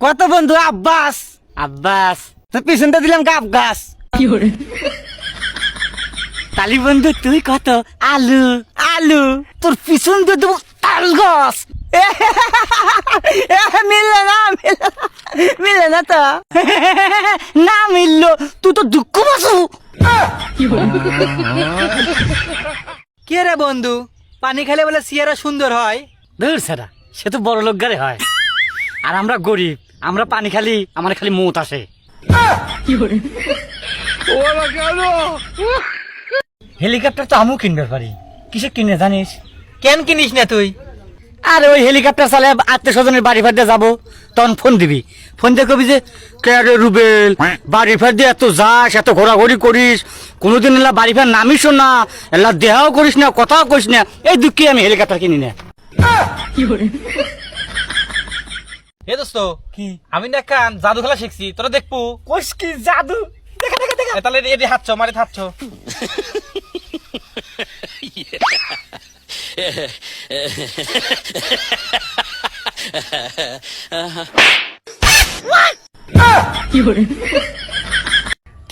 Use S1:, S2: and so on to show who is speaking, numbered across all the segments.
S1: কত বন্ধু আব্বাস
S2: আব্বাস
S1: তো পিছনটা দিলাম গাব গাছ
S2: তালি বন্ধু তুই কত আলু
S1: আলু তোর পিছন দিয়ে দেবো তাল গাছ মিললে না মিললে না তো না মিললো তুই তো দুঃখ বাসু
S3: কে রে বন্ধু পানি খেলে বলে সিয়ারা সুন্দর হয়?
S2: দূর সেটা সে তো বড় লোক গারে হয়, আর আমরা গরিব, আমরা পানি খালি আমার খালি মুত আসে। হেলিকপ্টার তো আমিও কিনবে পারি। কিসে কিনে জানিস?
S3: কেন কিনিস না তুই?
S2: আরে ওই হেলিকপ্টার চালে আত্মীয় স্বজনের বাড়ি ফার দিয়ে যাবো, তখন ফোন দিবি, ফোন দিয়ে কবি যে কে রে রুবেল বাড়ি ফার দিয়ে এত যাস, এত ঘোরাঘুরি করিস, কোনোদিন এলা বাড়ি ফার নামিস না, এলা দেহাও করিস না, কথাও করিস না, এই দুঃখে আমি হেলিকপ্টার কিনি না।
S3: হে দোস্ত, কি আমি না কান জাদু খেলা শিখছি, তোরা দেখবো?
S2: কোষ কি জাদু? দেখা দেখা দেখা।
S3: তাহলে এটি হাতছ মারে থাকছ।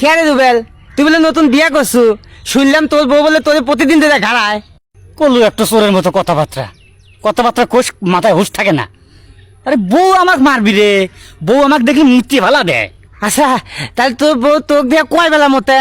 S1: কে রে রুবেল, তুই বলে নতুন বিয়া করছু, শুনলাম তোর বউ বলে তোর প্রতিদিন তোরা ঘাড়ায়।
S2: করলু একটা চোরের মতো কথাবার্তা কোষ মাথায় হুঁশ থাকে না। আরে বউ আমাকে মারবি রে, বউ আমাকে দেখি মুক্তি ভালা দেয়।
S1: আচ্ছা তাহলে তোর বউ তোকে দিয়ে কয় বেলা মতে?